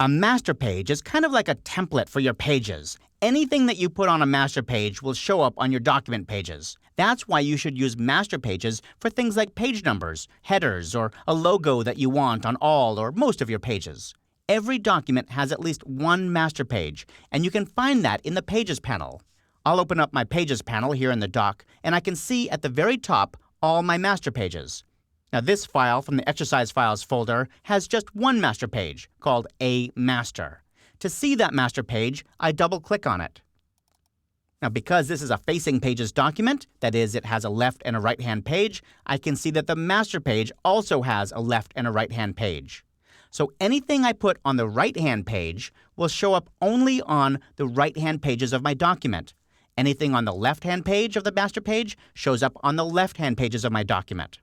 A master page is kind of like a template for your pages. Anything that you put on a master page will show up on your document pages. That's why you should use master pages for things like page numbers, headers, or a logo that you want on all or most of your pages. Every document has at least one master page, and you can find that in the Pages panel. I'll open up my Pages panel here in the doc, and I can see at the very top all my master pages. Now, this file from the Exercise Files folder has just one master page, called A Master. To see that master page, I double-click on it. Now, because this is a Facing Pages document, that is, it has a left and a right-hand page, I can see that the master page also has a left and a right-hand page. So anything I put on the right-hand page will show up only on the right-hand pages of my document. Anything on the left-hand page of the master page shows up on the left-hand pages of my document.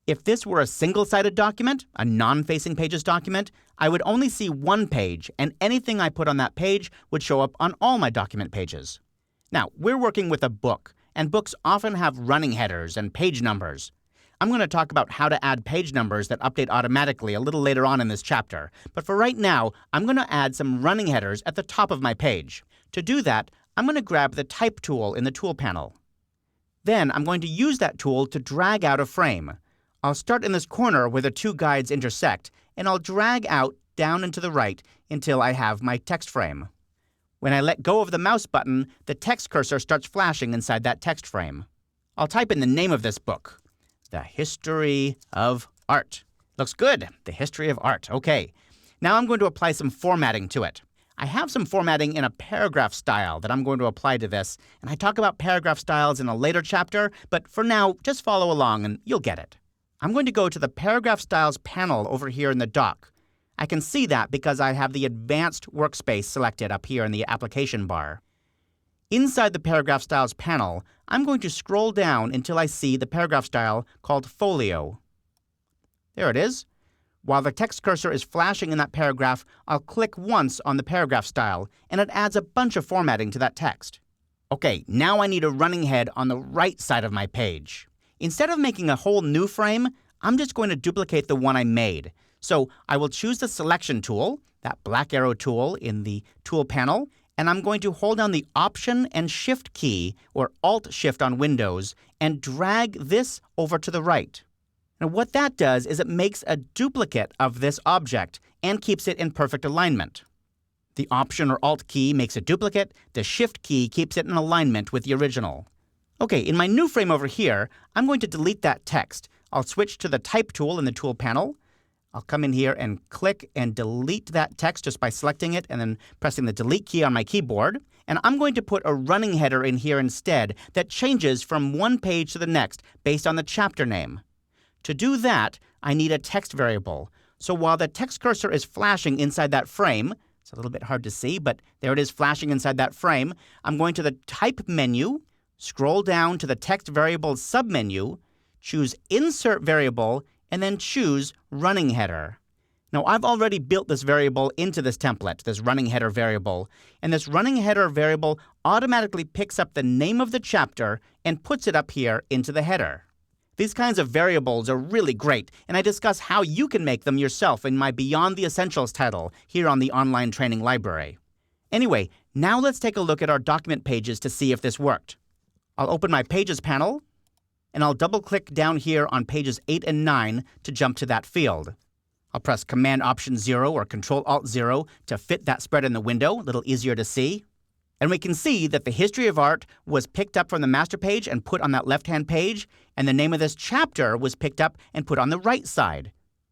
If this were a single-sided document, a non-facing pages document, I would only see one page, and anything I put on that page would show up on all my document pages. Now, we're working with a book, and books often have running headers and page numbers. I'm going to talk about how to add page numbers that update automatically a little later on in this chapter, but for right now, I'm going to add some running headers at the top of my page. To do that, I'm going to grab the Type tool in the Tool panel. Then I'm going to use that tool to drag out a frame. I'll start in this corner where the two guides intersect, and I'll drag out down and to the right until I have my text frame. When I let go of the mouse button, the text cursor starts flashing inside that text frame. I'll type in the name of this book, The History of Art. Looks good, The History of Art. Okay. Now I'm going to apply some formatting to it. I have some formatting in a paragraph style that I'm going to apply to this, and I talk about paragraph styles in a later chapter, but for now, just follow along and you'll get it. I'm going to go to the Paragraph Styles panel over here in the dock. I can see that because I have the Advanced Workspace selected up here in the application bar. Inside the Paragraph Styles panel, I'm going to scroll down until I see the paragraph style called Folio. There it is. While the text cursor is flashing in that paragraph, I'll click once on the paragraph style, and it adds a bunch of formatting to that text. Okay, now I need a running head on the right side of my page. Instead of making a whole new frame, I'm just going to duplicate the one I made. So I will choose the Selection tool, that black arrow tool in the Tool panel, and I'm going to hold down the Option and Shift key, or Alt-Shift on Windows, and drag this over to the right. Now what that does is it makes a duplicate of this object and keeps it in perfect alignment. The Option or Alt key makes a duplicate, the Shift key keeps it in alignment with the original. Okay, in my new frame over here, I'm going to delete that text. I'll switch to the Type tool in the Tool panel. I'll come in here and click and delete that text just by selecting it and then pressing the Delete key on my keyboard. And I'm going to put a running header in here instead that changes from one page to the next based on the chapter name. To do that, I need a text variable. So while the text cursor is flashing inside that frame, it's a little bit hard to see, but there it is flashing inside that frame, I'm going to the Type menu, scroll down to the Text Variables submenu, choose Insert Variable, and then choose Running Header. Now, I've already built this variable into this template, this running header variable, and this running header variable automatically picks up the name of the chapter and puts it up here into the header. These kinds of variables are really great, and I discuss how you can make them yourself in my Beyond the Essentials title here on the online training library. Anyway, now let's take a look at our document pages to see if this worked. I'll open my Pages panel, and I'll double-click down here on pages 8 and 9 to jump to that field. I'll press Command-Option-0 or Control-Alt-0 to fit that spread in the window, a little easier to see. And we can see that the History of Art was picked up from the master page and put on that left-hand page, and the name of this chapter was picked up and put on the right side.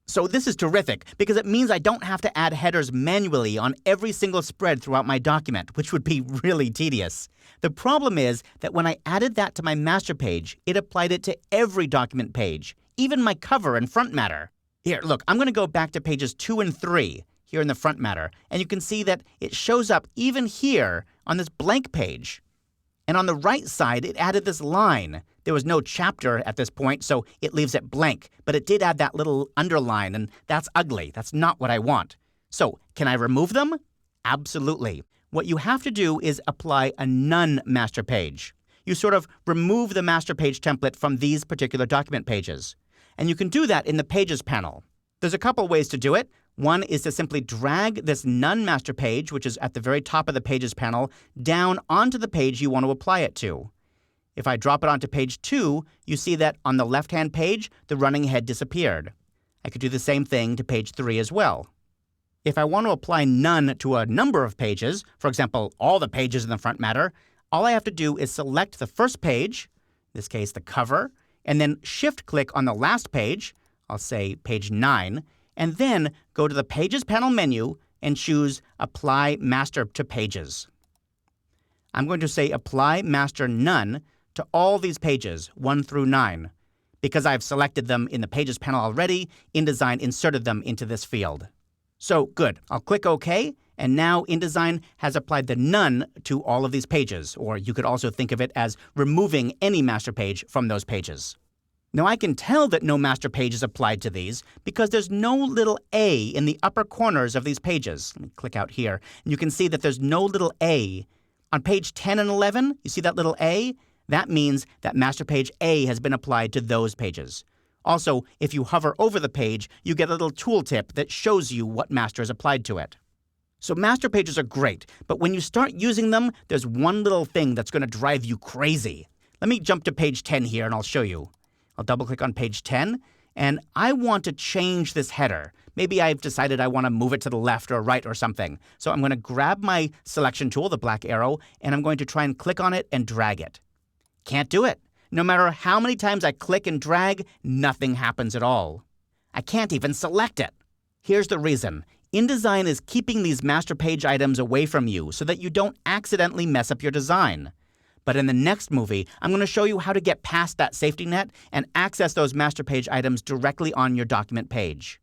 So this is terrific because it means I don't have to add headers manually on every single spread throughout my document, which would be really tedious. The problem is that when I added that to my master page, it applied it to every document page, even my cover and front matter. Here, look, I'm going to go back to pages 2 and 3 here in the front matter, and you can see that it shows up even here on this blank page. And on the right side, it added this line. There was no chapter at this point, so it leaves it blank, but it did add that little underline, and that's ugly. That's not what I want. So, can I remove them? Absolutely. What you have to do is apply a None master page. You sort of remove the master page template from these particular document pages. And you can do that in the Pages panel. There's a couple ways to do it. One is to simply drag this None master page, which is at the very top of the Pages panel, down onto the page you want to apply it to. If I drop it onto page 2, you see that on the left-hand page, the running head disappeared. I could do the same thing to page 3 as well. If I want to apply None to a number of pages, for example, all the pages in the front matter, all I have to do is select the first page, in this case the cover, and then shift-click on the last page, I'll say page 9, and then go to the Pages panel menu and choose Apply Master to Pages. I'm going to say Apply Master None to all these pages, 1 through 9. Because I've selected them in the Pages panel already, InDesign inserted them into this field. So, good. I'll click OK, and now InDesign has applied the None to all of these pages, or you could also think of it as removing any master page from those pages. Now, I can tell that no master page is applied to these because there's no little A in the upper corners of these pages. Let me click out here, and you can see that there's no little A. On page 10 and 11, you see that little A? That means that master page A has been applied to those pages. Also, if you hover over the page, you get a little tooltip that shows you what master is applied to it. So master pages are great, but when you start using them, there's one little thing that's going to drive you crazy. Let me jump to page 10 here and I'll show you. I'll double-click on page 10, and I want to change this header. Maybe I've decided I want to move it to the left or right or something. So I'm going to grab my selection tool, the black arrow, and I'm going to try and click on it and drag it. Can't do it. No matter how many times I click and drag, nothing happens at all. I can't even select it. Here's the reason. InDesign is keeping these master page items away from you so that you don't accidentally mess up your design. But in the next movie, I'm going to show you how to get past that safety net and access those master page items directly on your document page.